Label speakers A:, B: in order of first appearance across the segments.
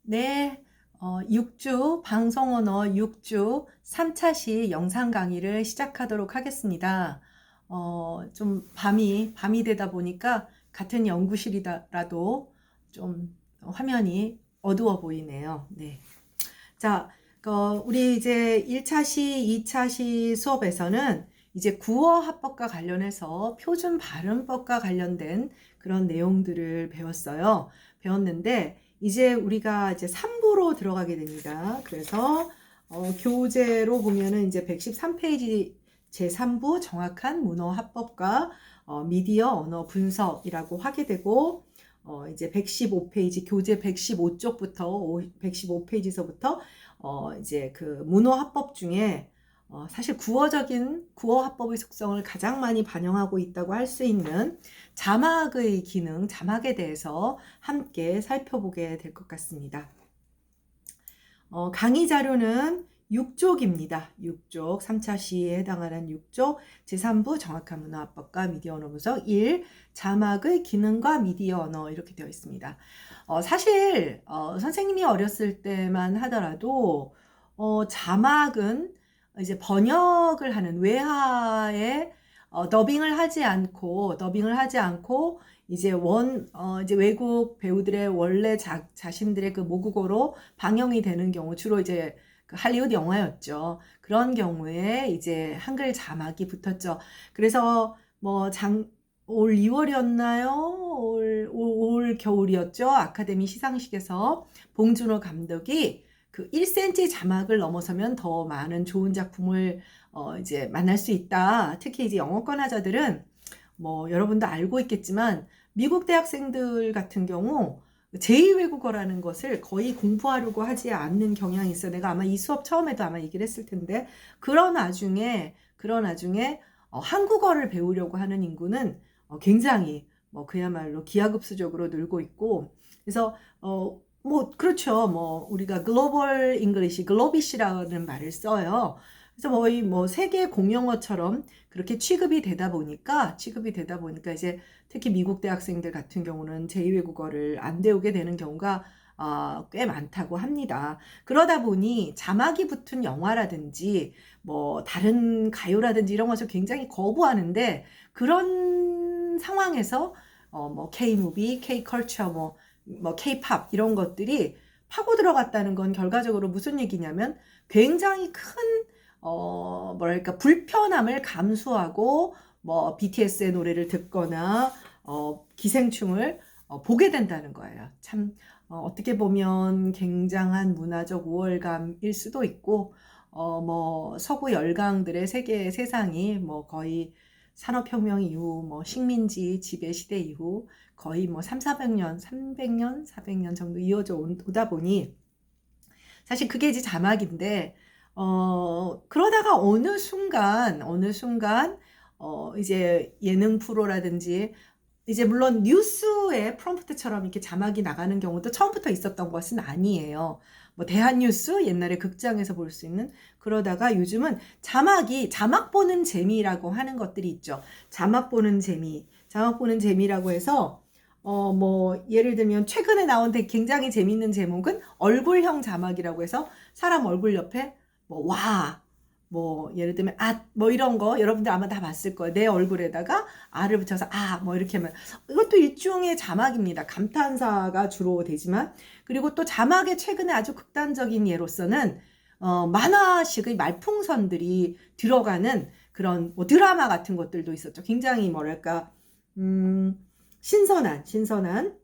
A: 네, 6주 방송 언어 6주 3차 시 영상 강의를 시작하도록 하겠습니다. 좀 밤이 되다 보니까 같은 연구실이라도 좀 화면이 어두워 보이네요. 네. 자, 우리 이제 1차 시, 2차 시 수업에서는 이제 구어 합법과 관련해서 표준 발음법과 관련된 그런 내용들을 배웠는데, 이제 우리가 이제 3부로 들어가게 됩니다. 그래서, 교재로 보면은 이제 113페이지 제3부 정확한 문어 합법과 미디어 언어 분석이라고 하게 되고, 이제 115페이지, 교재 115쪽부터 115페이지서부터 이제 그 문어 합법 중에 사실 구어 합법의 속성을 가장 많이 반영하고 있다고 할 수 있는 자막의 기능, 자막에 대해서 함께 살펴보게 될 것 같습니다. 강의 자료는 6쪽입니다. 6쪽, 3차 시에 해당하는 6쪽, 제3부 정확한 문어합법과 미디어 언어 분석 1, 자막의 기능과 미디어 언어 이렇게 되어 있습니다. 사실 선생님이 어렸을 때만 하더라도 자막은 이제 번역을 하는 외화에 더빙을 하지 않고 이제 이제 외국 배우들의 원래 자신들의 그 모국어로 방영이 되는 경우, 주로 이제 그 할리우드 영화였죠. 그런 경우에 이제 한글 자막이 붙었죠. 그래서 올 2월이었나요? 올 겨울이었죠. 아카데미 시상식에서 봉준호 감독이 그 1cm 자막을 넘어서면 더 많은 좋은 작품을 이제 만날 수 있다. 특히 이제 영어권 하자들은 여러분도 알고 있겠지만 미국 대학생들 같은 경우 제2외국어라는 것을 거의 공부하려고 하지 않는 경향이 있어. 내가 아마 이 수업 처음에도 아마 얘기를 했을 텐데, 그런 와중에 한국어를 배우려고 하는 인구는 굉장히 그야말로 기하급수적으로 늘고 있고, 그래서 그렇죠. 우리가 글로벌 잉글리시, 글로비시라는 말을 써요. 그래서 거의 세계 공용어처럼 그렇게 취급이 되다 보니까 이제 특히 미국 대학생들 같은 경우는 제2외국어를 안 배우게 되는 경우가 꽤 많다고 합니다. 그러다 보니 자막이 붙은 영화라든지 다른 가요라든지 이런 것을 굉장히 거부하는데, 그런 상황에서 K-무비, K-컬처, K-팝 이런 것들이 파고 들어갔다는 건 결과적으로 무슨 얘기냐면 굉장히 큰 불편함을 감수하고 BTS의 노래를 듣거나 기생충을 보게 된다는 거예요. 참 어떻게 보면 굉장한 문화적 우월감일 수도 있고, 서구 열강들의 세상이 거의 산업혁명 이후 식민지 지배 시대 이후 거의 300년, 400년 정도 이어져 오다 보니 사실 그게 이제 자막인데, 그러다가 어느 순간, 이제 예능 프로라든지, 이제 물론 뉴스의 프롬프트처럼 이렇게 자막이 나가는 경우도 처음부터 있었던 것은 아니에요. 대한뉴스, 옛날에 극장에서 볼 수 있는, 그러다가 요즘은 자막 보는 재미라고 하는 것들이 있죠. 자막 보는 재미라고 해서, 예를 들면 최근에 나온 굉장히 재밌는 제목은 얼굴형 자막이라고 해서 사람 얼굴 옆에 예를 들면 이런 거 여러분들 아마 다 봤을 거예요. 내 얼굴에다가 아를 붙여서 이렇게 하면 이것도 일종의 자막입니다. 감탄사가 주로 되지만, 그리고 또 자막의 최근에 아주 극단적인 예로서는 만화식의 말풍선들이 들어가는 그런 드라마 같은 것들도 있었죠. 굉장히 신선한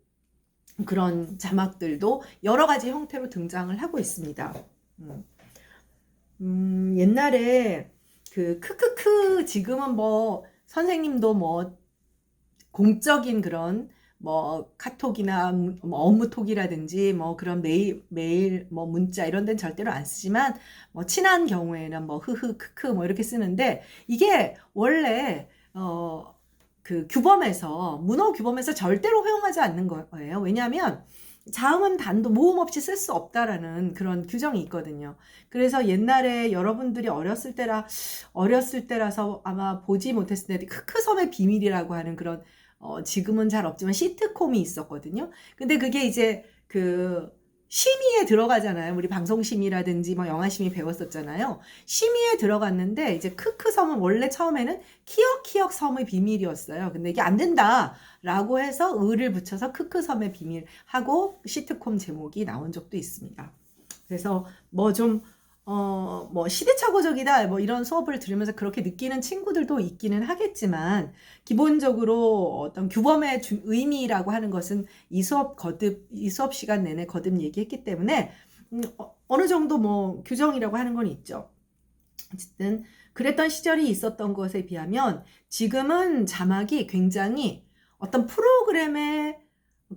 A: 그런 자막들도 여러 가지 형태로 등장을 하고 있습니다. 옛날에 그 크크크, 지금은 선생님도 공적인 그런 카톡이나 업무톡이라든지 그런 메일 문자 이런 데는 절대로 안 쓰지만 친한 경우에는 흐흐 크크 이렇게 쓰는데, 이게 원래 그 문어 규범에서 절대로 허용하지 않는 거예요. 왜냐하면 자음은 단도 모음 없이 쓸 수 없다라는 그런 규정이 있거든요. 그래서 옛날에 여러분들이 어렸을 때라서 아마 보지 못했을 텐데, 크크섬의 비밀이라고 하는 그런 지금은 잘 없지만 시트콤이 있었거든요. 근데 그게 이제 그 심의에 들어가잖아요. 우리 방송심의라든지 뭐 영화심의 배웠었잖아요. 심의에 들어갔는데 이제 크크 섬은 원래 처음에는 키역 섬의 비밀이었어요. 근데 이게 안 된다라고 해서 을을 붙여서 크크 섬의 비밀하고 시트콤 제목이 나온 적도 있습니다. 그래서 뭐 시대착오적이다 뭐 이런 수업을 들으면서 그렇게 느끼는 친구들도 있기는 하겠지만, 기본적으로 어떤 규범의 의미라고 하는 것은 이 수업 시간 내내 거듭 얘기했기 때문에 어느 정도 뭐 규정이라고 하는 건 있죠. 어쨌든 그랬던 시절이 있었던 것에 비하면 지금은 자막이 굉장히 어떤 프로그램에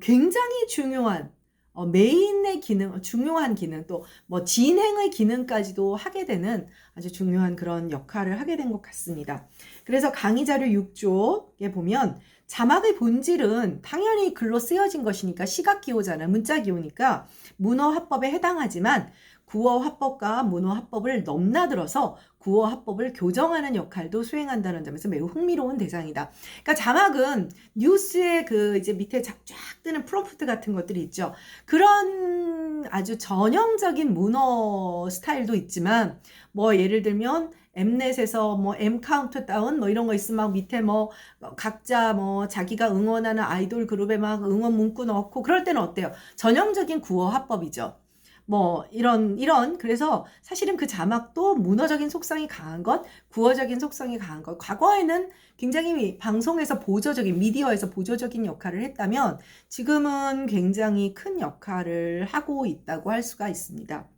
A: 굉장히 중요한 메인의 기능, 중요한 기능, 또 뭐 진행의 기능까지도 하게 되는 아주 중요한 그런 역할을 하게 된 것 같습니다. 그래서 강의 자료 6쪽에 보면 자막의 본질은 당연히 글로 쓰여진 것이니까 시각 기호잖아, 문자 기호니까 문어 화법에 해당하지만 구어 화법과 문어 화법을 넘나들어서 구어 화법을 교정하는 역할도 수행한다는 점에서 매우 흥미로운 대상이다. 그러니까 자막은 뉴스에 그 이제 밑에 쫙 뜨는 프롬프트 같은 것들이 있죠. 그런 아주 전형적인 문어 스타일도 있지만, 뭐 예를 들면 엠넷에서 뭐 M 카운트다운 뭐 이런 거 있으면 막 밑에 뭐 각자 뭐 자기가 응원하는 아이돌 그룹에 막 응원 문구 넣고 그럴 때는 어때요? 전형적인 구어 화법이죠. 뭐 이런 그래서 사실은 그 자막도 문어적인 속성이 강한 것, 구어적인 속성이 강한 것, 과거에는 굉장히 방송에서 보조적인, 미디어에서 보조적인 역할을 했다면 지금은 굉장히 큰 역할을 하고 있다고 할 수가 있습니다.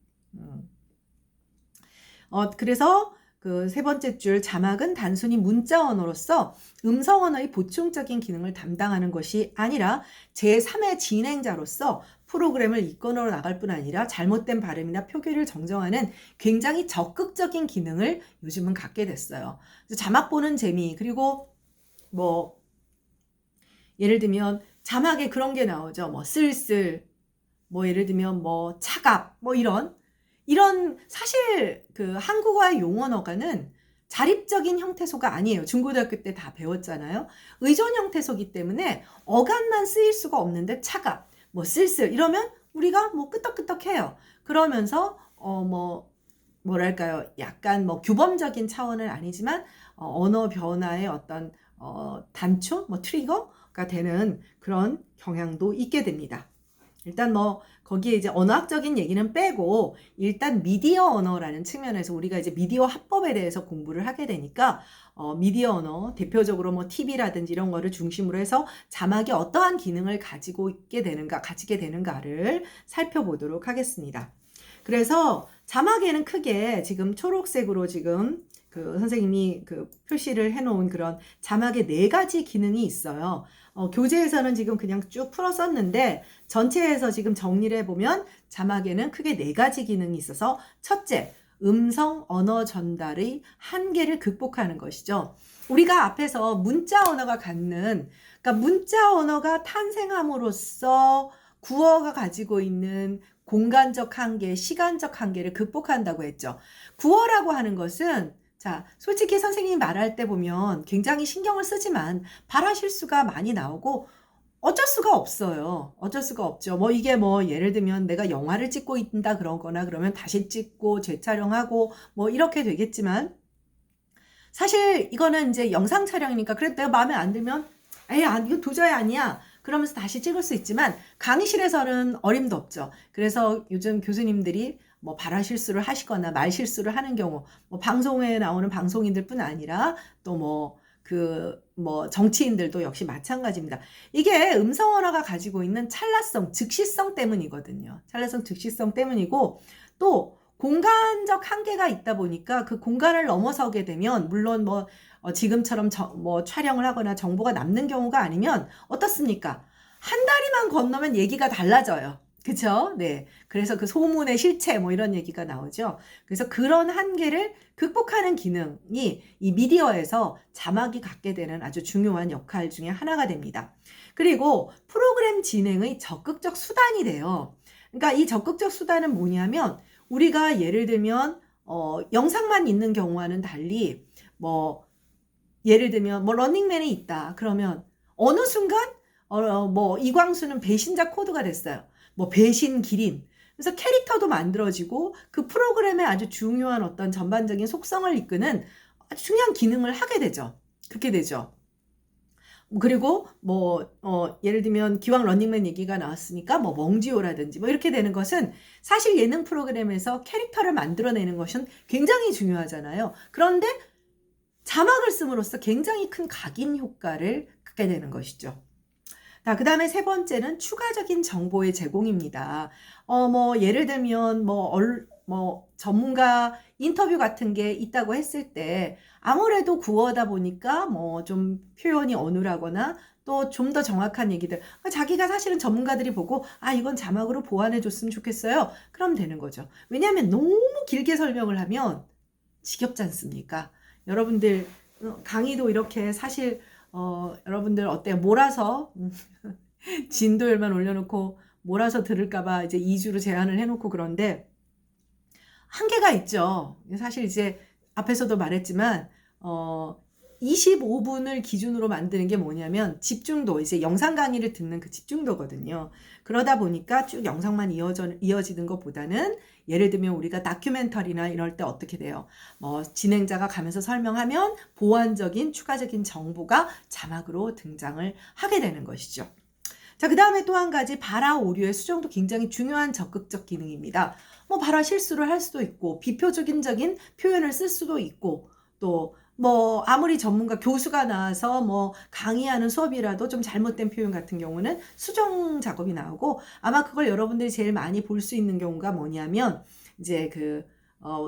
A: 그래서 그 세 번째 줄, 자막은 단순히 문자 언어로서 음성 언어의 보충적인 기능을 담당하는 것이 아니라 제3의 진행자로서 프로그램을 이끌어 나갈 뿐 아니라 잘못된 발음이나 표기를 정정하는 굉장히 적극적인 기능을 요즘은 갖게 됐어요. 자막 보는 재미, 그리고 뭐 예를 들면 자막에 그런 게 나오죠. 뭐 쓸쓸, 뭐 예를 들면 뭐 차갑, 뭐 이런 사실 그 한국어의 용언어가는 자립적인 형태소가 아니에요. 중고등학교 때 다 배웠잖아요. 의존 형태소기 때문에 어간만 쓰일 수가 없는데 차갑, 뭐 쓸쓸 이러면 우리가 뭐 끄떡끄떡해요. 그러면서 뭐랄까요, 약간 뭐 규범적인 차원은 아니지만 언어 변화의 어떤 단초, 뭐 트리거가 되는 그런 경향도 있게 됩니다. 일단 뭐 거기에 이제 언어학적인 얘기는 빼고 일단 미디어 언어라는 측면에서 우리가 이제 미디어 합법에 대해서 공부를 하게 되니까 미디어 언어, 대표적으로 뭐 TV라든지 이런 거를 중심으로 해서 자막이 어떠한 기능을 가지게 되는가를 살펴보도록 하겠습니다. 그래서 자막에는 크게 지금 초록색으로 지금 그 선생님이 그 표시를 해놓은 그런 자막의 4가지 기능이 있어요. 교재에서는 지금 그냥 쭉 풀어 썼는데 전체에서 지금 정리를 해보면 자막에는 크게 4가지 기능이 있어서, 첫째, 음성 언어 전달의 한계를 극복하는 것이죠. 우리가 앞에서 문자 언어가 갖는, 그러니까 문자 언어가 탄생함으로써 구어가 가지고 있는 공간적 한계, 시간적 한계를 극복한다고 했죠. 구어라고 하는 것은, 자, 솔직히 선생님이 말할 때 보면 굉장히 신경을 쓰지만 발화 실수가 많이 나오고 어쩔 수가 없어요. 어쩔 수가 없죠. 뭐 이게 뭐 예를 들면 내가 영화를 찍고 있다 그러거나 그러면 다시 찍고 재촬영하고 뭐 이렇게 되겠지만, 사실 이거는 이제 영상 촬영이니까 그래 내가 마음에 안 들면 이거 도저히 아니야 그러면서 다시 찍을 수 있지만, 강의실에서는 어림도 없죠. 그래서 요즘 교수님들이 뭐 발화 실수를 하시거나 말 실수를 하는 경우, 뭐 방송에 나오는 방송인들뿐 아니라 또 뭐 정치인들도 역시 마찬가지입니다. 이게 음성 언어가 가지고 있는 찰나성, 즉시성 때문이거든요. 찰나성, 즉시성 때문이고, 또 공간적 한계가 있다 보니까 그 공간을 넘어서게 되면, 물론 뭐 지금처럼 뭐 촬영을 하거나 정보가 남는 경우가 아니면 어떻습니까? 한 다리만 건너면 얘기가 달라져요. 그쵸? 네. 그래서 그 소문의 실체 뭐 이런 얘기가 나오죠. 그래서 그런 한계를 극복하는 기능이 이 미디어에서 자막이 갖게 되는 아주 중요한 역할 중에 하나가 됩니다. 그리고 프로그램 진행의 적극적 수단이 돼요. 그러니까 이 적극적 수단은 뭐냐면, 우리가 예를 들면 영상만 있는 경우와는 달리 뭐 예를 들면 뭐 런닝맨에 있다 그러면 어느 순간 뭐 이광수는 배신자 코드가 됐어요. 뭐 배신 기린, 그래서 캐릭터도 만들어지고 그 프로그램의 아주 중요한 어떤 전반적인 속성을 이끄는 아주 중요한 기능을 하게 되죠. 그렇게 되죠. 그리고 예를 들면 기왕 런닝맨 얘기가 나왔으니까 멍지호라든지 이렇게 되는 것은 사실 예능 프로그램에서 캐릭터를 만들어내는 것은 굉장히 중요하잖아요. 그런데 자막을 씀으로써 굉장히 큰 각인 효과를 갖게 되는 것이죠. 자, 그 다음에 세 번째는 추가적인 정보의 제공입니다. 예를 들면, 전문가 인터뷰 같은 게 있다고 했을 때, 아무래도 구어다 보니까, 좀 표현이 어눌하거나, 또 좀 더 정확한 얘기들. 자기가 사실은 전문가들이 보고, 이건 자막으로 보완해 줬으면 좋겠어요. 그럼 되는 거죠. 왜냐하면 너무 길게 설명을 하면 지겹지 않습니까? 여러분들, 강의도 이렇게 사실, 여러분들 어때요? 몰아서 진도열만 올려놓고 몰아서 들을까봐 이제 2주로 제한을 해놓고 그런데 한계가 있죠. 사실 이제 앞에서도 말했지만 25분을 기준으로 만드는 게 뭐냐면 집중도, 이제 영상 강의를 듣는 그 집중도거든요. 그러다 보니까 쭉 영상만 이어지는 것보다는 예를 들면 우리가 다큐멘터리나 이럴 때 어떻게 돼요? 진행자가 가면서 설명하면 보완적인 추가적인 정보가 자막으로 등장을 하게 되는 것이죠. 자, 그 다음에 또 한 가지 발화 오류의 수정도 굉장히 중요한 적극적 기능입니다. 발화 실수를 할 수도 있고 비표적인 표현을 쓸 수도 있고 또 아무리 전문가 교수가 나와서 강의하는 수업이라도 좀 잘못된 표현 같은 경우는 수정 작업이 나오고 아마 그걸 여러분들이 제일 많이 볼 수 있는 경우가 뭐냐면 이제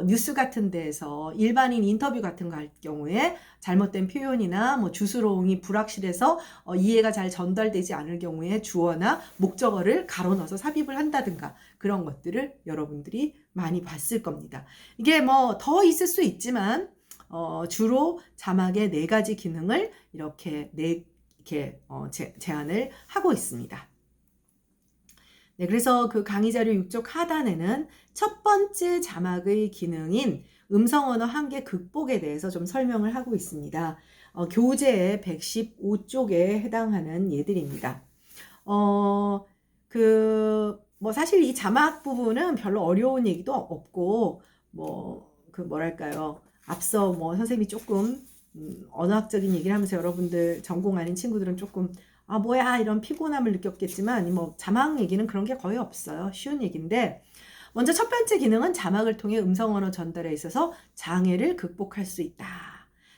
A: 뉴스 같은 데에서 일반인 인터뷰 같은 거 할 경우에 잘못된 표현이나 주수롱이 불확실해서 이해가 잘 전달되지 않을 경우에 주어나 목적어를 가로 넣어서 삽입을 한다든가 그런 것들을 여러분들이 많이 봤을 겁니다. 이게 더 있을 수 있지만 주로 자막의 4가지 기능을 이렇게 제안을 하고 있습니다. 네, 그래서 그 강의 자료 6쪽 하단에는 첫 번째 자막의 기능인 음성 언어 한계 극복에 대해서 좀 설명을 하고 있습니다. 교재 115쪽에 해당하는 예들입니다. 사실 이 자막 부분은 별로 어려운 얘기도 없고, 뭐랄까요. 앞서 선생님이 조금, 언어학적인 얘기를 하면서 여러분들 전공 아닌 친구들은 조금 뭐야 이런 피곤함을 느꼈겠지만 자막 얘기는 그런 게 거의 없어요. 쉬운 얘기인데 먼저 첫 번째 기능은 자막을 통해 음성 언어 전달에 있어서 장애를 극복할 수 있다.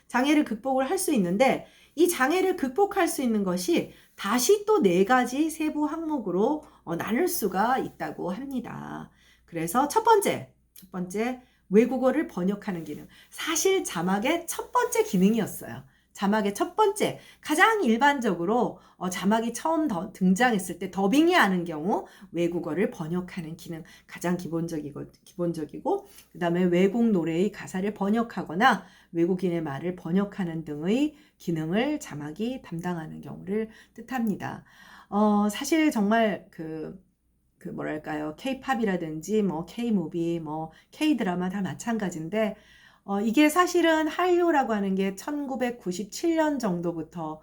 A: 장애를 극복을 할 수 있는데 이 장애를 극복할 수 있는 것이 다시 또 4가지 세부 항목으로 나눌 수가 있다고 합니다. 그래서 첫 번째 외국어를 번역하는 기능. 사실 자막의 첫 번째 기능이었어요. 자막의 첫 번째, 가장 일반적으로 자막이 처음 등장했을 때 더빙이 하는 경우 외국어를 번역하는 기능 가장 기본적이고 그 다음에 외국 노래의 가사를 번역하거나 외국인의 말을 번역하는 등의 기능을 자막이 담당하는 경우를 뜻합니다. 사실 정말 뭐랄까요, K-팝이라든지 K-무비, K-드라마 다 마찬가지인데 이게 사실은 한류라고 하는 게 1997년 정도부터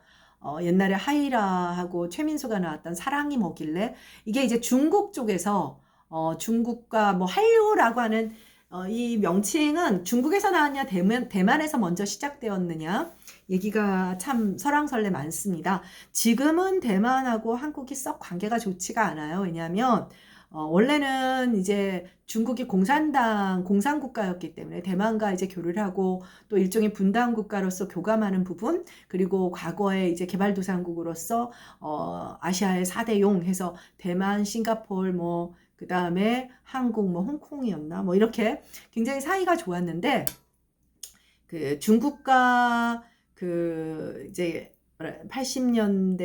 A: 옛날에 하이라하고 최민수가 나왔던 사랑이 뭐길래 이게 이제 중국 쪽에서 중국과 한류라고 하는 이 명칭은 중국에서 나왔냐 대만에서 먼저 시작되었느냐 얘기가 참 설왕설래 많습니다. 지금은 대만하고 한국이 썩 관계가 좋지가 않아요. 왜냐하면 원래는 이제 중국이 공산국가였기 때문에 대만과 이제 교류를 하고 또 일종의 분단 국가로서 교감하는 부분, 그리고 과거에 이제 개발도상국으로서 아시아의 4대 용 해서 대만, 싱가포르 그 다음에 한국 홍콩이었나 이렇게 굉장히 사이가 좋았는데 중국과 이제 80년대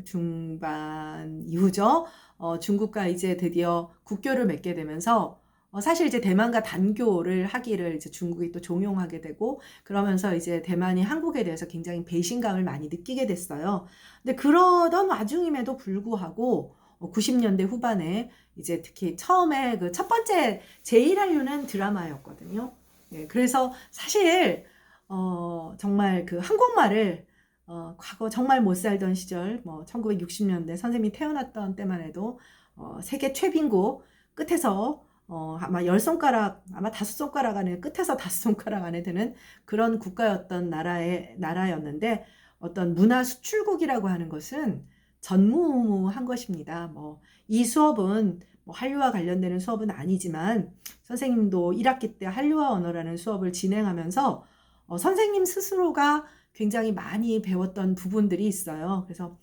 A: 중반 이후죠. 중국과 이제 드디어 국교를 맺게 되면서 사실 이제 대만과 단교를 하기를 이제 중국이 또 종용하게 되고 그러면서 이제 대만이 한국에 대해서 굉장히 배신감을 많이 느끼게 됐어요. 근데 그러던 와중임에도 불구하고 90년대 후반에 이제 특히 처음에 첫 번째 제1한류는 드라마였거든요. 네, 그래서 사실 정말 한국말을 과거 정말 못 살던 시절 1960년대 선생님이 태어났던 때만 해도 세계 최빈국 끝에서 아마 10손가락, 아마 5손가락 안에, 끝에서 5손가락 안에 드는 그런 국가였던 나라였는데, 어떤 문화 수출국이라고 하는 것은 전무후무한 것입니다. 이 수업은 한류와 관련되는 수업은 아니지만, 선생님도 1학기 때 한류와 언어라는 수업을 진행하면서 선생님 스스로가 굉장히 많이 배웠던 부분들이 있어요. 그래서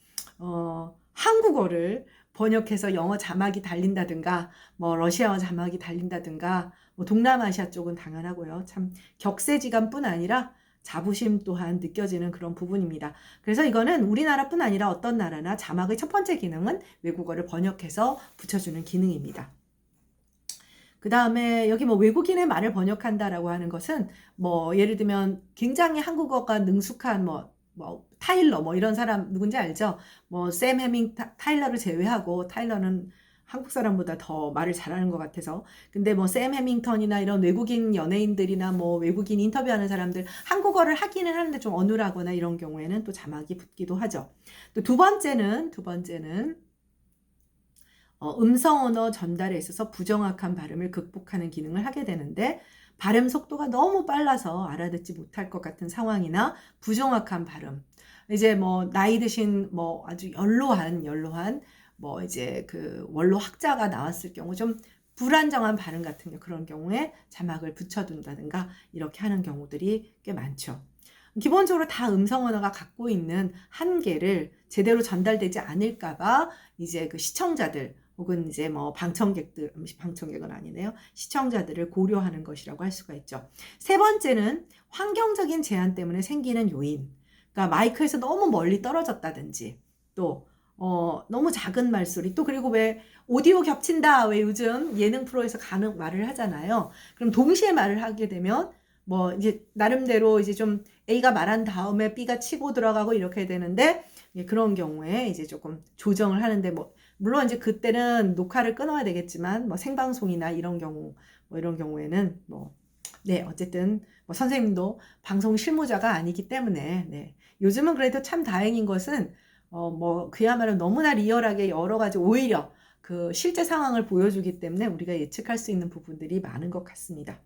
A: 한국어를 번역해서 영어 자막이 달린다든가, 러시아어 자막이 달린다든가, 동남아시아 쪽은 당연하고요. 참 격세지감뿐 아니라 자부심 또한 느껴지는 그런 부분입니다. 그래서 이거는 우리나라뿐 아니라 어떤 나라나 자막의 첫 번째 기능은 외국어를 번역해서 붙여주는 기능입니다. 그 다음에 여기 외국인의 말을 번역한다라고 하는 것은 예를 들면 굉장히 한국어가 능숙한 타일러 이런 사람 누군지 알죠? 샘 해밍 타일러를 제외하고, 타일러는 한국 사람보다 더 말을 잘하는 것 같아서. 근데 샘 해밍턴이나 이런 외국인 연예인들이나 외국인 인터뷰하는 사람들 한국어를 하기는 하는데 좀 어눌하거나 이런 경우에는 또 자막이 붙기도 하죠. 또 두 번째는 음성 언어 전달에 있어서 부정확한 발음을 극복하는 기능을 하게 되는데, 발음 속도가 너무 빨라서 알아듣지 못할 것 같은 상황이나 부정확한 발음, 이제 나이 드신 아주 연로한 이제 그 원로 학자가 나왔을 경우 좀 불안정한 발음 같은 그런 경우에 자막을 붙여둔다든가 이렇게 하는 경우들이 꽤 많죠. 기본적으로 다 음성 언어가 갖고 있는 한계를 제대로 전달되지 않을까봐 이제 그 시청자들 혹은 이제 방청객은 아니네요. 시청자들을 고려하는 것이라고 할 수가 있죠. 세 번째는 환경적인 제한 때문에 생기는 요인. 그러니까 마이크에서 너무 멀리 떨어졌다든지, 또 너무 작은 말소리, 또 그리고 왜 오디오 겹친다, 왜 요즘 예능 프로에서 간혹 말을 하잖아요. 그럼 동시에 말을 하게 되면 이제 나름대로 이제 좀 A가 말한 다음에 B가 치고 들어가고 이렇게 되는데, 그런 경우에 이제 조금 조정을 하는데, 물론 이제 그때는 녹화를 끊어야 되겠지만, 생방송이나 이런 경우에는 네, 어쨌든 선생님도 방송 실무자가 아니기 때문에, 네. 요즘은 그래도 참 다행인 것은 그야말로 너무나 리얼하게 여러 가지 오히려 그 실제 상황을 보여주기 때문에 우리가 예측할 수 있는 부분들이 많은 것 같습니다.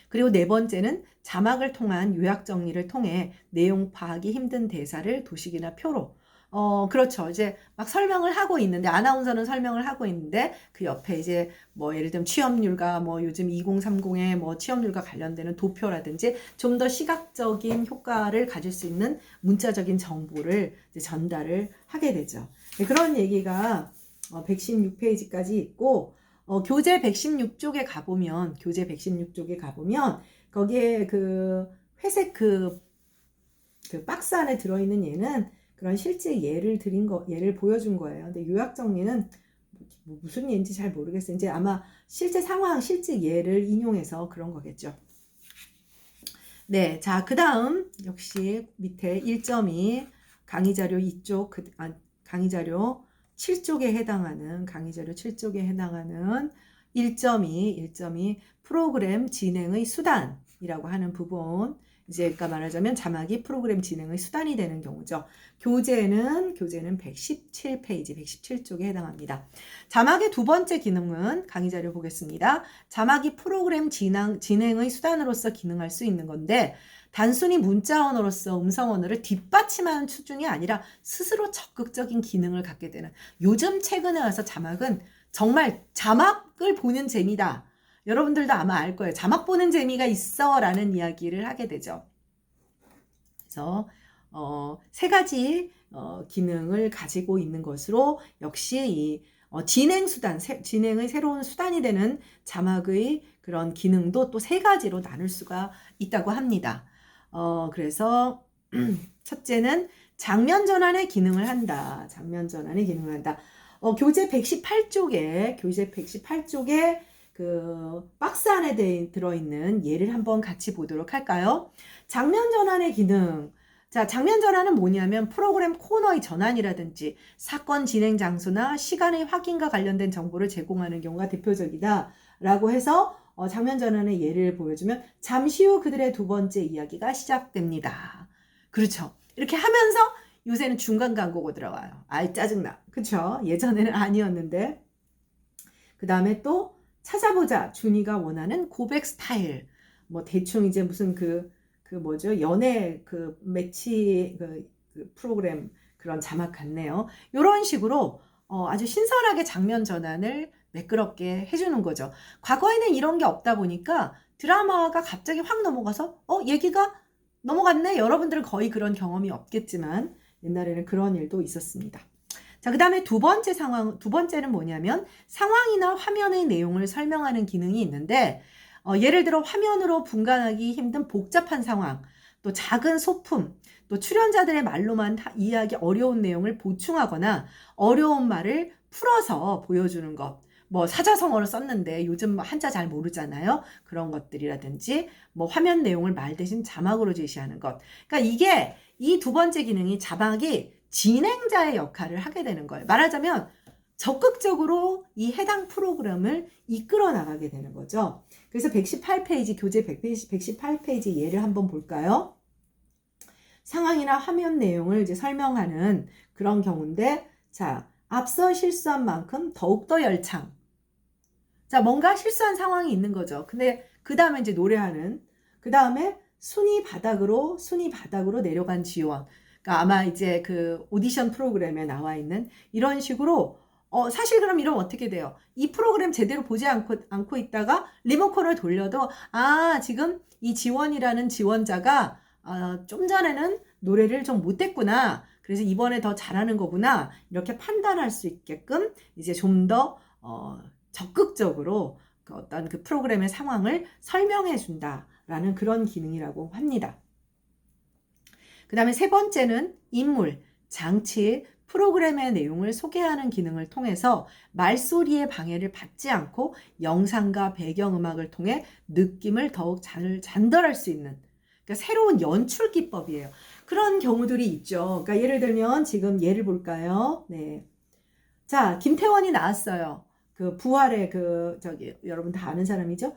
A: 그리고 네 번째는 자막을 통한 요약 정리를 통해 내용 파악이 힘든 대사를 도식이나 표로, 그렇죠. 이제 막 설명을 하고 있는데, 아나운서는 설명을 하고 있는데, 그 옆에 이제 예를 들면 취업률과 요즘 2030의 취업률과 관련되는 도표라든지 좀 더 시각적인 효과를 가질 수 있는 문자적인 정보를 이제 전달을 하게 되죠. 그런 얘기가 116페이지까지 있고, 교재 116쪽에 가보면, 거기에 그 회색 그 박스 안에 들어있는 얘는 그런 실제 예를 보여준 거예요. 근데 요약 정리는 무슨 예인지 잘 모르겠어요. 이제 아마 실제 상황, 실제 예를 인용해서 그런 거겠죠. 네, 자, 그 다음 역시 밑에 1.2 강의자료 2쪽, 강의자료 7쪽에 해당하는 1.2 프로그램 진행의 수단이라고 하는 부분. 이제 말하자면 자막이 프로그램 진행의 수단이 되는 경우죠. 교재는 117페이지, 117쪽에 해당합니다. 자막의 두 번째 기능은 강의자료 보겠습니다. 자막이 프로그램 진행의 수단으로서 기능할 수 있는 건데, 단순히 문자 언어로서 음성 언어를 뒷받침하는 수준이 아니라 스스로 적극적인 기능을 갖게 되는, 요즘 최근에 와서 자막은 정말 자막을 보는 재미다. 여러분들도 아마 알 거예요. 자막 보는 재미가 있어 라는 이야기를 하게 되죠. 그래서 세 가지 기능을 가지고 있는 것으로, 역시 이 진행의 새로운 수단이 되는 자막의 그런 기능도 또 세 가지로 나눌 수가 있다고 합니다. 그래서 첫째는 장면 전환의 기능을 한다. 교재 118쪽에 그 박스 안에 들어있는 예를 한번 같이 보도록 할까요? 장면 전환의 기능. 자, 장면 전환은 뭐냐면 프로그램 코너의 전환이라든지 사건 진행 장소나 시간의 확인과 관련된 정보를 제공하는 경우가 대표적이다 라고 해서 장면 전환의 예를 보여주면, 잠시 후 그들의 두 번째 이야기가 시작됩니다. 그렇죠. 이렇게 하면서 요새는 중간 광고가 들어가요. 아이 짜증나. 그쵸? 예전에는 아니었는데. 그 다음에 또 찾아보자. 준이가 원하는 고백 스타일. 뭐 대충 이제 무슨 그 뭐죠? 연애 그 매치 그 프로그램 그런 자막 같네요. 이런 식으로 아주 신선하게 장면 전환을 매끄럽게 해주는 거죠. 과거에는 이런 게 없다 보니까 드라마가 갑자기 확 넘어가서 얘기가 넘어갔네. 여러분들은 거의 그런 경험이 없겠지만 옛날에는 그런 일도 있었습니다. 자, 그 다음에 두 번째는 뭐냐면 상황이나 화면의 내용을 설명하는 기능이 있는데 예를 들어 화면으로 분간하기 힘든 복잡한 상황, 또 작은 소품, 또 출연자들의 말로만 이해하기 어려운 내용을 보충하거나 어려운 말을 풀어서 보여주는 것. 뭐 사자성어를 썼는데 요즘 한자 잘 모르잖아요. 그런 것들이라든지 뭐 화면 내용을 말 대신 자막으로 제시하는 것. 그러니까 이게 이 두 번째 기능이 자막이 진행자의 역할을 하게 되는 거예요. 말하자면 적극적으로 이 해당 프로그램을 이끌어 나가게 되는 거죠. 그래서 118페이지, 교재 118페이지 예를 한번 볼까요? 상황이나 화면 내용을 이제 설명하는 그런 경우인데, 자, 앞서 실수한 만큼 더욱더 열창. 자, 뭔가 실수한 상황이 있는 거죠. 근데 그 다음에 이제 노래하는, 그 다음에 순위 바닥으로 내려간 지원. 그러니까 아마 이제 그 오디션 프로그램에 나와 있는 이런 식으로 사실 그럼 이러면 어떻게 돼요? 이 프로그램 제대로 보지 않고 있다가 리모컨을 돌려도 지금 이 지원이라는 지원자가 좀 전에는 노래를 좀 못했구나. 그래서 이번에 더 잘하는 거구나. 이렇게 판단할 수 있게끔 이제 좀 더 적극적으로 그 어떤 그 프로그램의 상황을 설명해 준다라는 그런 기능이라고 합니다. 그 다음에 세 번째는 인물, 장치, 프로그램의 내용을 소개하는 기능을 통해서 말소리의 방해를 받지 않고 영상과 배경음악을 통해 느낌을 더욱 잘 전달할 수 있는 그러니까 새로운 연출 기법이에요. 그런 경우들이 있죠. 그러니까 예를 들면 지금 예를 볼까요? 네. 자, 김태원이 나왔어요. 그 부활의 여러분 다 아는 사람이죠?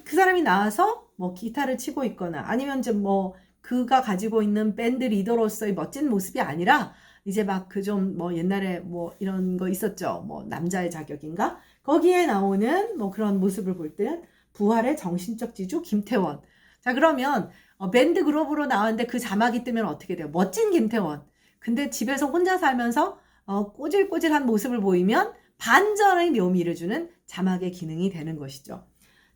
A: 그 사람이 나와서 뭐 기타를 치고 있거나 아니면 좀 뭐 그가 가지고 있는 밴드 리더로서의 멋진 모습이 아니라 이제 막 그 좀 뭐 옛날에 뭐 이런 거 있었죠. 뭐 남자의 자격인가? 거기에 나오는 뭐 그런 모습을 볼 때는 부활의 정신적 지주 김태원. 자, 그러면 밴드 그룹으로 나왔는데 그 자막이 뜨면 어떻게 돼요? 멋진 김태원. 근데 집에서 혼자 살면서 꼬질꼬질한 모습을 보이면 반전의 묘미를 주는 자막의 기능이 되는 것이죠.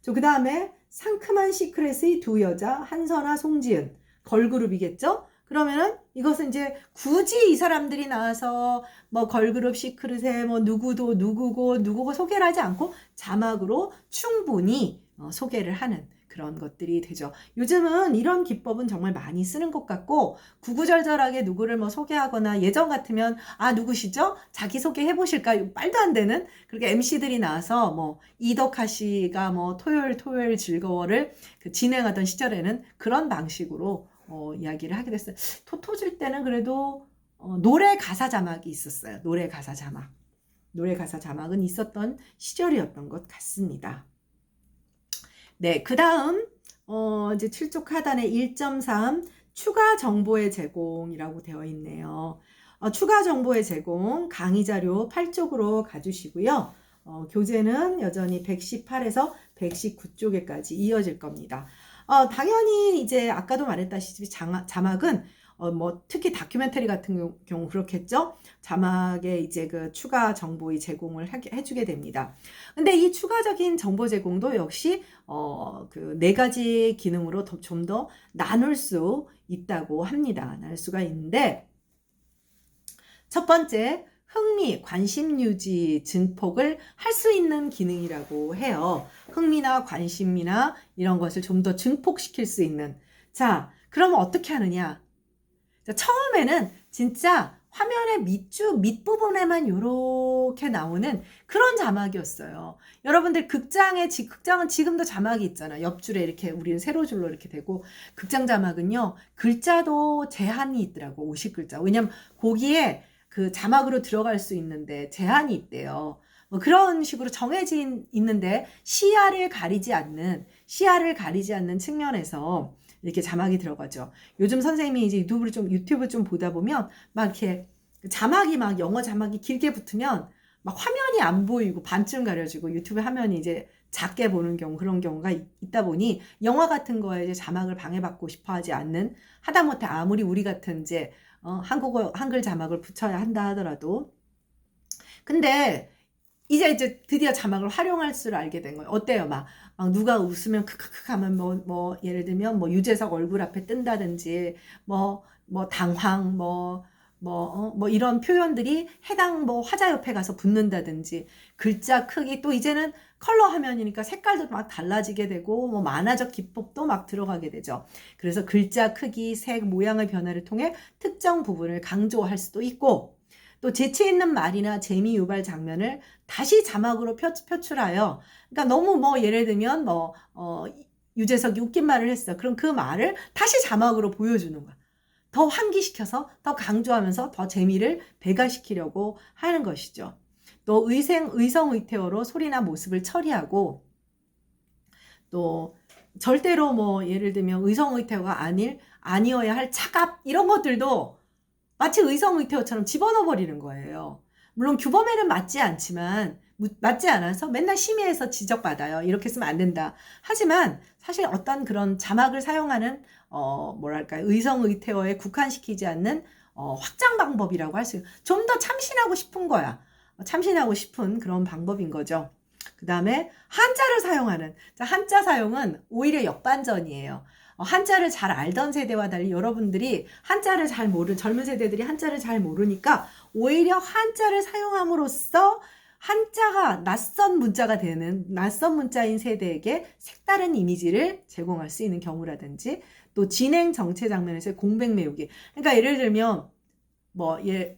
A: 그 다음에 상큼한 시크릿의 두 여자 한선아 송지은 걸그룹이겠죠? 그러면은 이것은 이제 굳이 이 사람들이 나와서 뭐 걸그룹 시크릿에 뭐 누구고 소개를 하지 않고 자막으로 충분히 소개를 하는 그런 것들이 되죠. 요즘은 이런 기법은 정말 많이 쓰는 것 같고 구구절절하게 누구를 뭐 소개하거나 예전 같으면 누구시죠? 자기소개 해보실까요? 말도 안 되는 그렇게 MC들이 나와서 뭐 이덕화 씨가 뭐 토요일 즐거워를 진행하던 시절에는 그런 방식으로 이야기를 하게 됐어요. 토토질 때는 그래도 노래 가사 자막이 있었어요. 노래 가사 자막은 있었던 시절이었던 것 같습니다. 네, 그 다음 이제 7쪽 하단에 1.3 추가 정보의 제공이라고 되어 있네요. 추가 정보의 제공 강의 자료 8쪽으로 가주시고요. 교재는 여전히 118에서 119쪽에까지 이어질 겁니다. 당연히 이제 아까도 말했다시피 자막은 뭐 특히 다큐멘터리 같은 경우 그렇겠죠. 자막에 이제 그 추가 정보의 제공을 해주게 됩니다. 근데 이 추가적인 정보 제공도 역시 그 네 가지 기능으로 좀 더 나눌 수 있다고 합니다. 나눌 수가 있는데 첫 번째 흥미, 관심 유지, 증폭을 할 수 있는 기능이라고 해요. 흥미나 관심이나 이런 것을 좀 더 증폭시킬 수 있는. 자, 그러면 어떻게 하느냐? 자, 처음에는 진짜 화면의 밑부분에만 이렇게 나오는 그런 자막이었어요. 여러분들 극장은 지금도 자막이 있잖아. 옆줄에 이렇게 우리는 세로줄로 이렇게 되고 극장 자막은요. 글자도 제한이 있더라고. 50글자. 왜냐면 거기에 그 자막으로 들어갈 수 있는데 제한이 있대요. 뭐 그런 식으로 정해진 있는데 시야를 가리지 않는 측면에서 이렇게 자막이 들어가죠. 요즘 선생님이 이제 유튜브 좀 보다 보면 막 이렇게 자막이 막 영어 자막이 길게 붙으면 막 화면이 안 보이고 반쯤 가려지고 유튜브 화면이 이제 작게 보는 경우, 그런 경우가 있다 보니 영화 같은 거에 이제 자막을 방해받고 싶어 하지 않는, 하다못해 아무리 우리 같은 이제 한글 자막을 붙여야 한다 하더라도. 근데 이제 드디어 자막을 활용할 줄 알게 된 거예요. 어때요? 막 누가 웃으면 크크크 하면 뭐 예를 들면 뭐 유재석 얼굴 앞에 뜬다든지 뭐 당황 뭐 이런 표현들이 해당 뭐 화자 옆에 가서 붙는다든지, 글자 크기, 또 이제는 컬러 화면이니까 색깔도 막 달라지게 되고 뭐 만화적 기법도 막 들어가게 되죠. 그래서 글자 크기, 색, 모양의 변화를 통해 특정 부분을 강조할 수도 있고, 또 재치 있는 말이나 재미 유발 장면을 다시 자막으로 표출하여, 그러니까 너무 뭐 예를 들면 유재석이 웃긴 말을 했어. 그럼 그 말을 다시 자막으로 보여주는 거야. 더 환기시켜서 더 강조하면서 더 재미를 배가시키려고 하는 것이죠. 또 의성의태어로 소리나 모습을 처리하고, 또 절대로 뭐 예를 들면 의성의태어가 아니어야 할 차갑 이런 것들도 마치 의성의태어처럼 집어넣어 버리는 거예요. 물론 규범에는 맞지 않아서 맨날 심의해서 지적받아요. 이렇게 쓰면 안 된다. 하지만 사실 어떤 그런 자막을 사용하는 의성의태어에 국한시키지 않는 확장 방법이라고 할 수 있어요. 좀 더 참신하고 싶은 거야. 참신하고 싶은 그런 방법인 거죠. 그 다음에 한자를 사용하는, 한자 사용은 오히려 역반전이에요. 한자를 잘 알던 세대와 달리 여러분들이 한자를 잘 젊은 세대들이 한자를 잘 모르니까 오히려 한자를 사용함으로써 한자가 낯선 문자인 세대에게 색다른 이미지를 제공할 수 있는 경우라든지, 또 진행 정체 장면에서 공백 메우기. 그러니까 예를 들면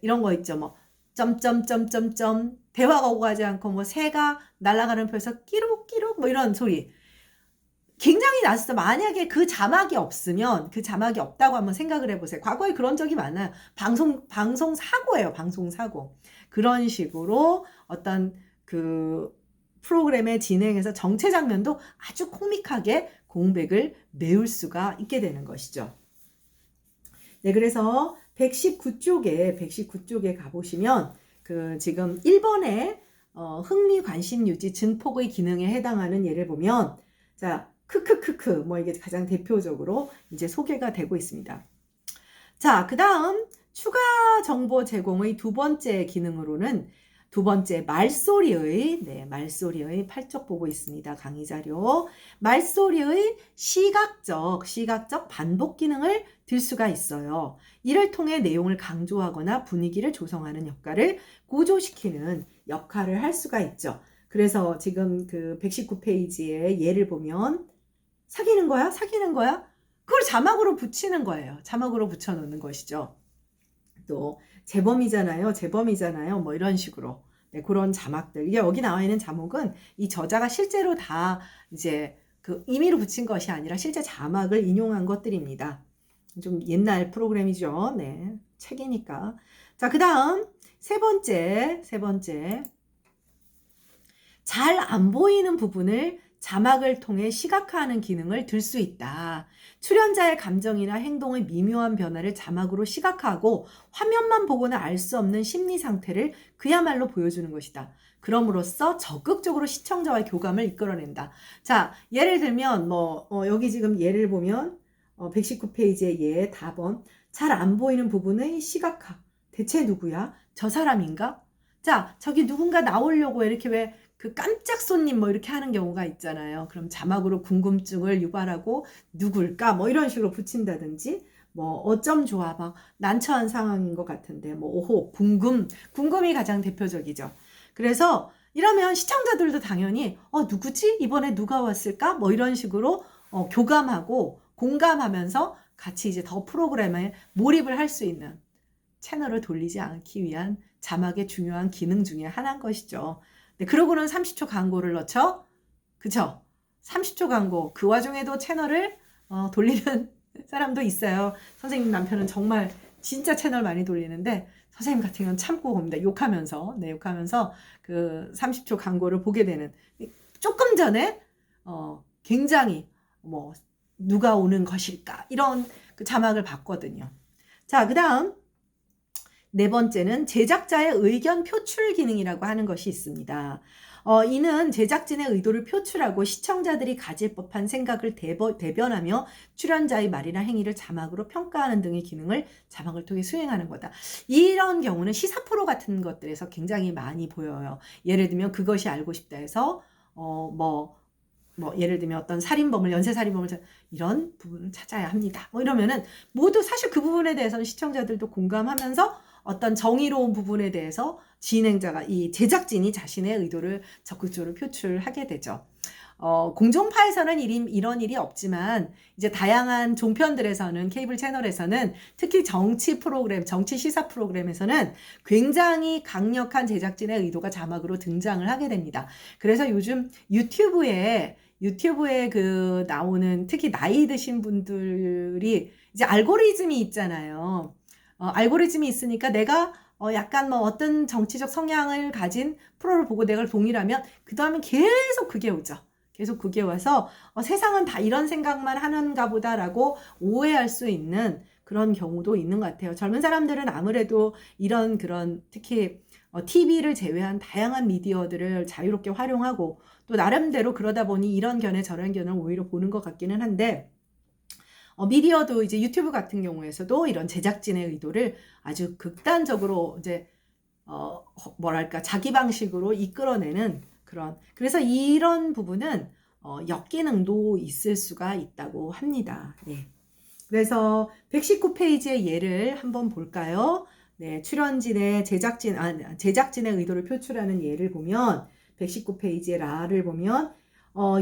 A: 이런 거 있죠. 점점점점점 대화가 오고 가지 않고 새가 날아가는 표에서 끼룩끼룩 이런 소리. 굉장히 낯서. 만약에 그 자막이 없다고 한번 생각을 해보세요. 과거에 그런 적이 많아요. 방송 사고예요. 방송 사고. 그런 식으로 어떤 그 프로그램의 진행에서 정체 장면도 아주 코믹하게 공백을 메울 수가 있게 되는 것이죠. 네, 그래서 119쪽에 가보시면 지금 1번에 흥미 관심 유지 증폭의 기능에 해당하는 예를 보면, 자, 크크크크 이게 가장 대표적으로 이제 소개가 되고 있습니다. 자, 그 다음 추가 정보 제공의 두 번째 기능으로는 말소리의 8쪽 보고 있습니다. 강의 자료. 말소리의 시각적 반복 기능을 들 수가 있어요. 이를 통해 내용을 강조하거나 분위기를 조성하는 역할을 고조시키는 역할을 할 수가 있죠. 그래서 지금 119페이지에 예를 보면 사귀는 거야? 그걸 자막으로 붙이는 거예요. 자막으로 붙여놓는 것이죠. 또 재범이잖아요. 이런 식으로. 네, 그런 자막들. 이게 여기 나와 있는 자막은 이 저자가 실제로 다 이제 임의로 붙인 것이 아니라 실제 자막을 인용한 것들입니다. 좀 옛날 프로그램이죠. 네, 책이니까. 자, 그 다음 세 번째. 잘 안 보이는 부분을 자막을 통해 시각화하는 기능을 들 수 있다. 출연자의 감정이나 행동의 미묘한 변화를 자막으로 시각화하고 화면만 보고는 알 수 없는 심리 상태를 그야말로 보여주는 것이다. 그럼으로써 적극적으로 시청자와의 교감을 이끌어낸다. 자, 예를 들면 여기 지금 예를 보면 119페이지의 예 답은 잘 안 보이는 부분의 시각화. 대체 누구야? 저 사람인가? 자, 저기 누군가 나오려고 이렇게 왜 깜짝 손님 이렇게 하는 경우가 있잖아요. 그럼 자막으로 궁금증을 유발하고 누굴까 이런 식으로 붙인다든지, 어쩜 좋아 난처한 상황인 것 같은데 오호 궁금이 가장 대표적이죠. 그래서 이러면 시청자들도 당연히 누구지? 이번에 누가 왔을까? 이런 식으로 교감하고 공감하면서 같이 이제 더 프로그램에 몰입을 할 수 있는, 채널을 돌리지 않기 위한 자막의 중요한 기능 중에 하나인 것이죠. 네, 그러고는 30초 광고를 넣죠. 그쵸? 30초 광고. 그 와중에도 채널을 돌리는 사람도 있어요. 선생님 남편은 정말 진짜 채널 많이 돌리는데, 선생님 같은 경우는 참고 봅니다. 욕하면서 30초 광고를 보게 되는. 조금 전에 굉장히 누가 오는 것일까? 이런 그 자막을 봤거든요. 자, 그 다음 네 번째는 제작자의 의견 표출 기능이라고 하는 것이 있습니다. 이는 제작진의 의도를 표출하고 시청자들이 가질 법한 생각을 대변하며 출연자의 말이나 행위를 자막으로 평가하는 등의 기능을 자막을 통해 수행하는 거다. 이런 경우는 시사 프로 같은 것들에서 굉장히 많이 보여요. 예를 들면 그것이 알고 싶다 해서 예를 들면 어떤 살인범을 연쇄살인범을 이런 부분을 찾아야 합니다. 이러면은 모두 사실 그 부분에 대해서는 시청자들도 공감하면서 어떤 정의로운 부분에 대해서 진행자가 이 제작진이 자신의 의도를 적극적으로 표출하게 되죠. 공중파에서는 이런 일이 없지만 이제 다양한 종편들에서는 케이블 채널에서는 특히 정치 프로그램, 정치 시사 프로그램에서는 굉장히 강력한 제작진의 의도가 자막으로 등장을 하게 됩니다. 그래서 요즘 유튜브에 그 나오는 특히 나이 드신 분들이 이제 알고리즘이 있잖아요. 알고리즘이 있으니까 내가 약간 어떤 정치적 성향을 가진 프로를 보고 내가 동일하면 그 다음에 계속 그게 오죠. 계속 그게 와서 세상은 다 이런 생각만 하는가 보다라고 오해할 수 있는 그런 경우도 있는 것 같아요. 젊은 사람들은 아무래도 이런 그런 특히 TV를 제외한 다양한 미디어들을 자유롭게 활용하고 또 나름대로 그러다 보니 이런 견해 저런 견해를 오히려 보는 것 같기는 한데 미디어도 이제 유튜브 같은 경우에서도 이런 제작진의 의도를 아주 극단적으로 이제 자기 방식으로 이끌어내는 그래서 이런 부분은 역기능도 있을 수가 있다고 합니다. 네. 그래서 119페이지의 예를 한번 볼까요? 네, 출연진의 제작진의 의도를 표출하는 예를 보면 119페이지의 라를 보면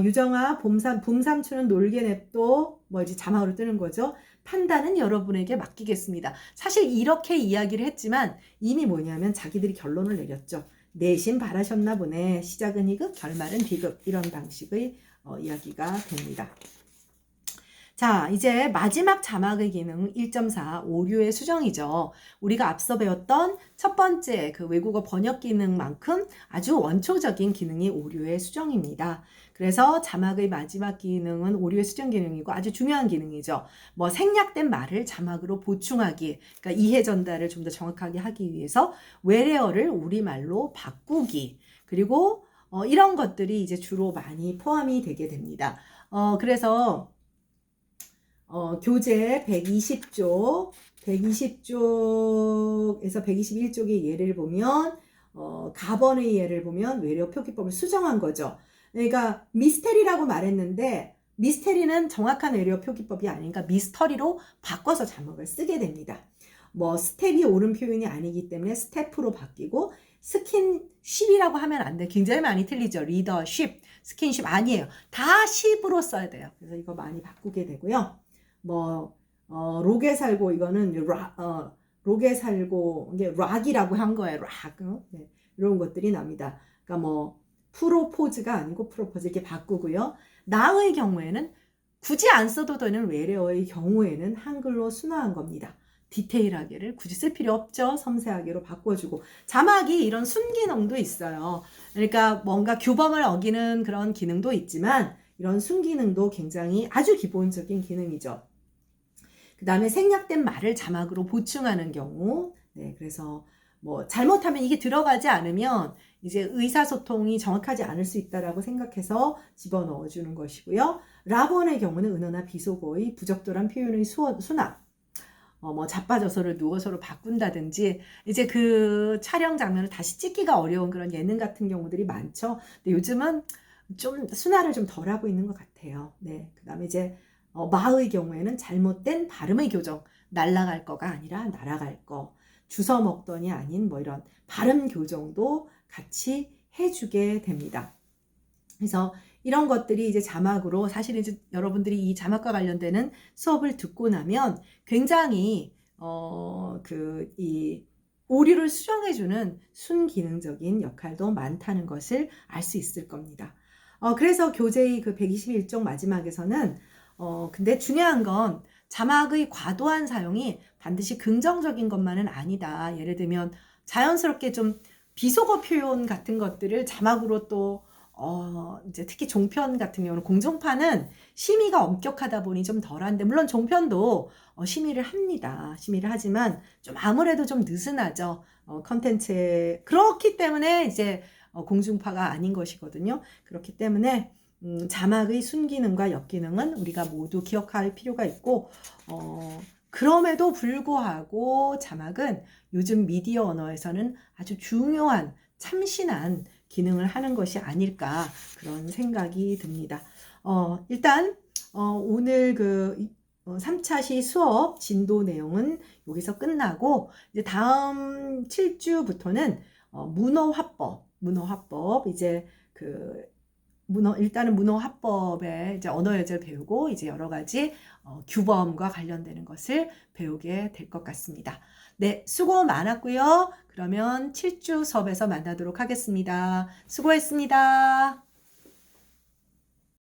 A: 유정아 붐삼촌은 놀게 냅둬 이제 자막으로 뜨는 거죠. 판단은 여러분에게 맡기겠습니다. 사실 이렇게 이야기를 했지만 이미 뭐냐면 자기들이 결론을 내렸죠. 내심 바라셨나 보네. 시작은 희극, 결말은 비극. 이런 방식의 이야기가 됩니다. 자, 이제 마지막 자막의 기능 1.4 오류의 수정이죠. 우리가 앞서 배웠던 첫 번째 그 외국어 번역 기능만큼 아주 원초적인 기능이 오류의 수정입니다. 그래서 자막의 마지막 기능은 오류의 수정 기능이고 아주 중요한 기능이죠. 생략된 말을 자막으로 보충하기, 그러니까 이해 전달을 좀 더 정확하게 하기 위해서 외래어를 우리말로 바꾸기, 그리고 이런 것들이 이제 주로 많이 포함이 되게 됩니다. 그래서 교재 120쪽에서 121쪽의 예를 보면 가번의 예를 보면 외래어 표기법을 수정한 거죠. 그러니까 미스테리라고 말했는데 미스테리는 정확한 외래어 표기법이 아니니까 미스터리로 바꿔서 자막을 쓰게 됩니다. 스텝이 옳은 표현이 아니기 때문에 스태프로 바뀌고 스킨십이라고 하면 안 돼. 굉장히 많이 틀리죠. 리더십, 스킨십 아니에요. 다 십으로 써야 돼요. 그래서 이거 많이 바꾸게 되고요. 록에 살고 이거는 록에 살고 이게 락이라고 한 거예요. 락. 네. 이런 것들이 납니다. 그러니까 프로포즈가 아니고 프로포즈 이렇게 바꾸고요. 나의 경우에는 굳이 안 써도 되는 외래어의 경우에는 한글로 순화한 겁니다. 디테일하게를 굳이 쓸 필요 없죠. 섬세하게로 바꿔주고 자막이 이런 순기능도 있어요. 그러니까 뭔가 규범을 어기는 그런 기능도 있지만 이런 순기능도 굉장히 아주 기본적인 기능이죠. 그 다음에 생략된 말을 자막으로 보충하는 경우, 네, 그래서 잘못하면 이게 들어가지 않으면 이제 의사소통이 정확하지 않을 수 있다라고 생각해서 집어넣어 주는 것이고요. 라본의 경우는 은어나 비속어의 부적절한 표현의 수납, 자빠져서를 누워서로 바꾼다든지 이제 그 촬영 장면을 다시 찍기가 어려운 그런 예능 같은 경우들이 많죠. 근데 요즘은 좀 순화를 좀 덜 하고 있는 것 같아요. 네, 그 다음에 이제 마의 경우에는 잘못된 발음의 교정, 날아갈 거가 아니라 날아갈 거, 주워 먹더니 아닌 이런 발음 교정도 같이 해주게 됩니다. 그래서 이런 것들이 이제 자막으로 사실 이제 여러분들이 이 자막과 관련되는 수업을 듣고 나면 굉장히 이 오류를 수정해주는 순기능적인 역할도 많다는 것을 알 수 있을 겁니다. 그래서 교재의 그 121쪽 마지막에서는 근데 중요한 건 자막의 과도한 사용이 반드시 긍정적인 것만은 아니다. 예를 들면 자연스럽게 좀 비속어 표현 같은 것들을 자막으로 또 이제 특히 종편 같은 경우는 공중파는 심의가 엄격하다 보니 좀 덜한데, 물론 종편도 심의를 합니다. 심의를 하지만 좀 아무래도 좀 느슨하죠. 컨텐츠에. 그렇기 때문에 이제 공중파가 아닌 것이거든요. 그렇기 때문에 자막의 순기능과 역기능은 우리가 모두 기억할 필요가 있고, 그럼에도 불구하고 자막은 요즘 미디어 언어에서는 아주 중요한 참신한 기능을 하는 것이 아닐까, 그런 생각이 듭니다. 일단 오늘 그 3차 시 수업 진도 내용은 여기서 끝나고, 이제 다음 7주부터는 문어화법 이제 그 일단은 문어화법의 이제 언어 예제를 배우고, 이제 여러 가지 규범과 관련되는 것을 배우게 될 것 같습니다. 네, 수고 많았고요. 그러면 7주 수업에서 만나도록 하겠습니다. 수고했습니다.